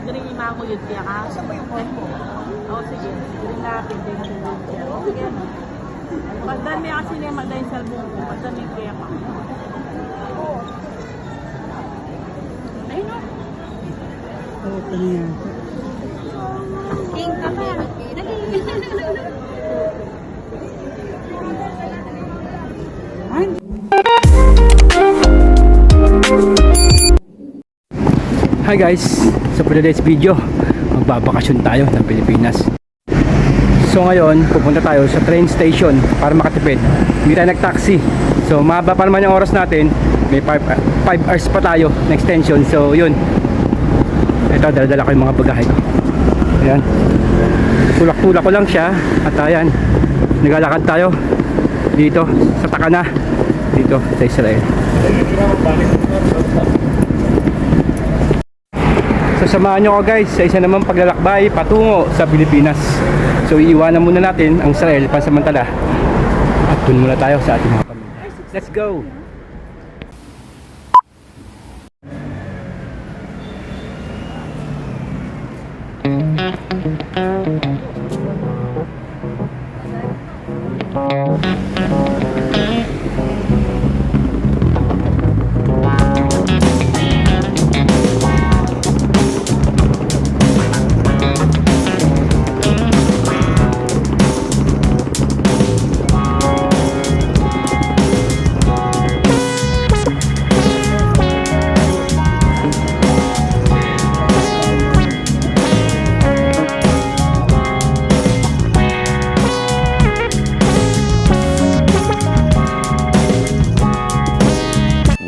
Green yung mga kuyod kaya ka. Saan ba yung form ko? Oo, sige. Green natin. Green natin yung chair. O, sige. Pagdan may kasi niya magdahin sa album ko. Pagdan may kaya ka. Oo. Ayun o. Oo, kanina. King ka ba? Ay, hi guys! So for today's video, magbabakasyon tayo ng Pilipinas. So ngayon, pupunta tayo sa train station para makatipid. Hindi tayo nag-taxi. So mahaba pa naman yung oras natin. May 5 hours pa tayo na extension. So yun. Ito, dala-dala ko yung mga bagahe ko. Ayan. Tulak-tulak ko lang siya. At ayan, naglalakad tayo dito sa Takana, dito sa Israel. So samahan nyo ko guys sa isa naman paglalakbay patungo sa Pilipinas. So iiwanan muna natin ang Israel pansamantala at dun muna tayo sa ating mga pamilya. Let's go!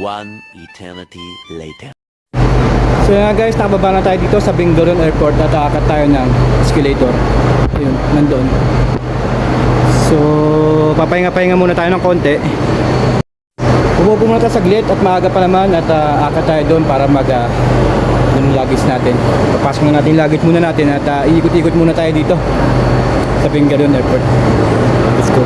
One eternity later. So yan guys, nakababa na tayo dito sa Ben Gurion Airport at aakyat tayo ng escalator. Ayun, nandoon. So papahinga-pahinga muna tayo ng konti. Umupo muna tayo saglit at maaga pa naman at aakyat tayo doon para yung luggage natin. Papasok na natin yung luggage muna natin at iikot-ikot muna tayo dito sa Ben Gurion Airport. Let's go.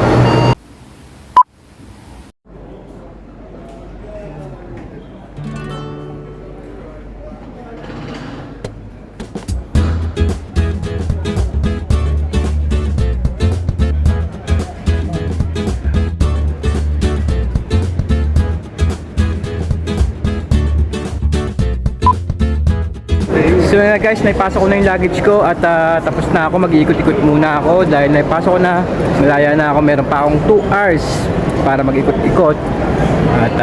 So guys, naipasok ko na yung luggage ko at tapos na ako, mag-iikot-ikot muna ako dahil naipasok ko na, malaya na ako, meron pa akong 2 hours para mag-ikot-ikot at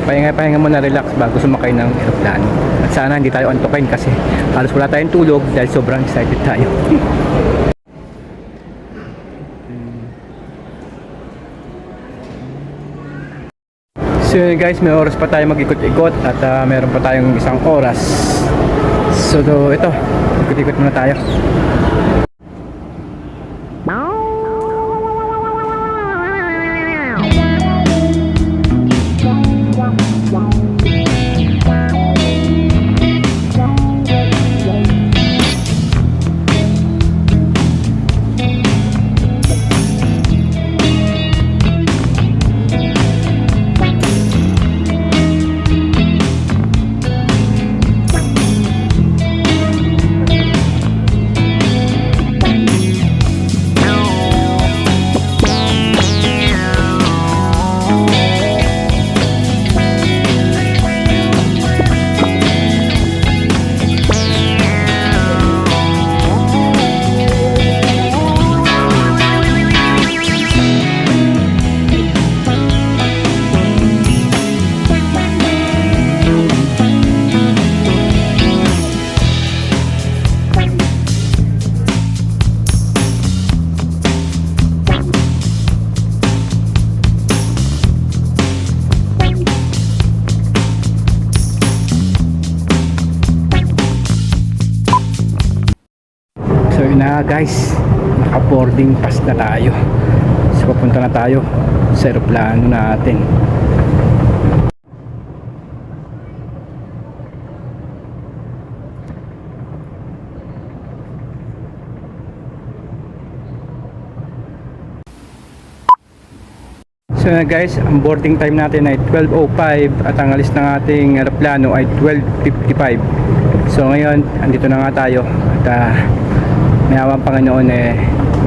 pahinga-pahinga muna, relax bago sumakay ng aeroplano. At sana hindi tayo antukin kasi halos wala tayong tulog dahil sobrang excited tayo. So guys, may oras pa tayo mag-ikot-ikot at meron pa tayong isang oras. So ito, ikot-ikot muna tayo. Na guys, naka boarding pass na tayo. So papunta na tayo sa aeroplano natin. So guys, ang boarding time natin ay 12:05 at ang alis ng ating aeroplano ay 12:55. So ngayon, andito na nga tayo at may awang Panginoon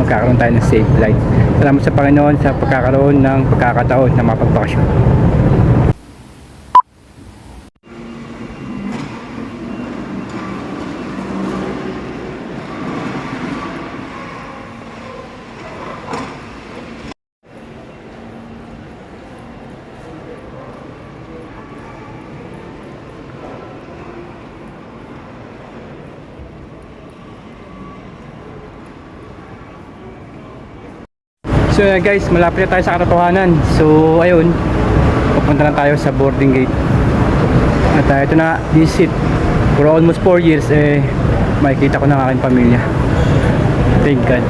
magkakaroon tayo ng safe flight. Salamat sa Panginoon sa pagkakaroon ng pagkakataon na mapagbakasyon. So guys, malapit na tayo sa katotohanan. So ayun, pupunta na tayo sa boarding gate. At ito na, this it. For almost 4 years makikita ko na ang aking pamilya. Thank God.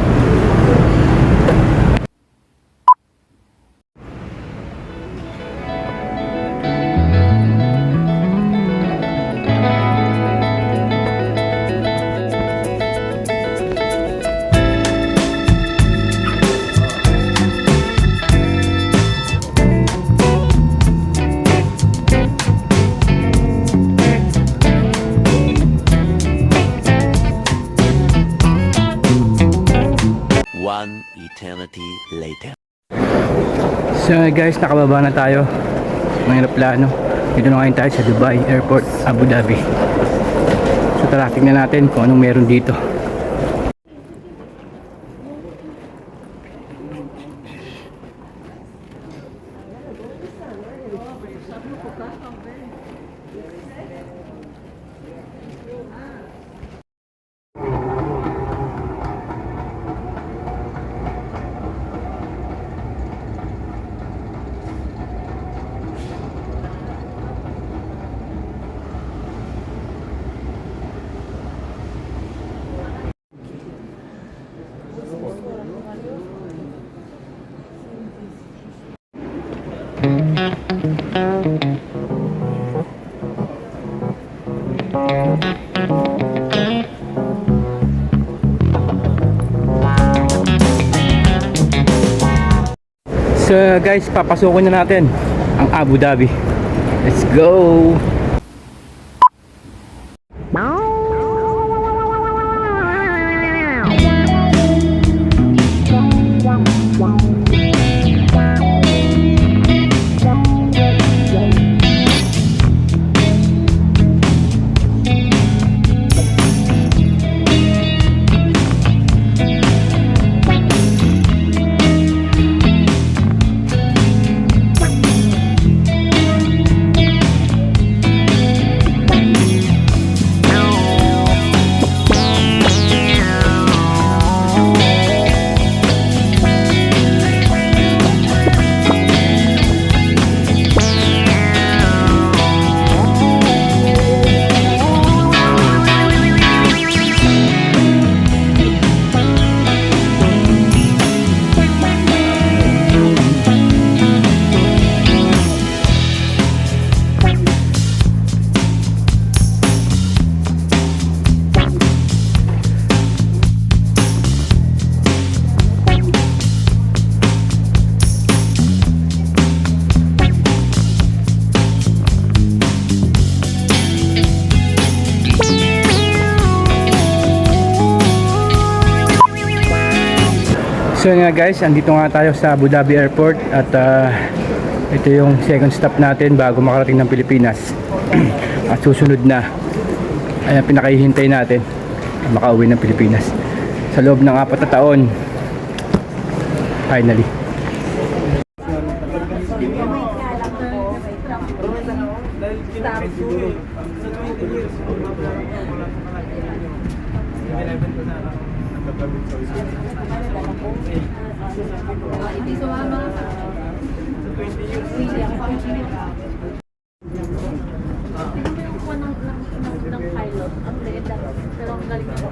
One eternity later. So guys, nakababa na tayo ng aeroplano. Dito na ngayon tayo sa Dubai Airport, Abu Dhabi. So tara, tingnan natin kung anong meron dito. So guys, papasukin na natin ang Abu Dhabi. Let's go! So nga guys, andito nga tayo sa Abu Dhabi Airport at ito yung second stop natin bago makarating ng Pilipinas. At susunod na ay pinakahihintay natin makauwi ng Pilipinas sa loob ng 4 na taon. Finally. Hindi sumama. Ng pilot, ang liit lang. Pero ang galing ako.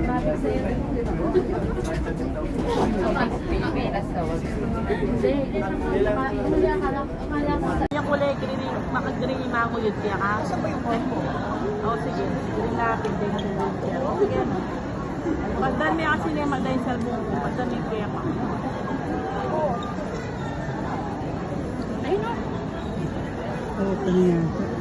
Grabe sa'yo. Pilipinas daw. Hindi. Akala ko sa... Yung kulay, green yung mango yun kaya ka. Saan ba yung corpo? Oo, sige. Green natin, din yung wheelchair. Okay, ano? Pagdan may kasi niya magdahin sa albong ko. Pagdan may kaya pa. Ayun o. Open yata.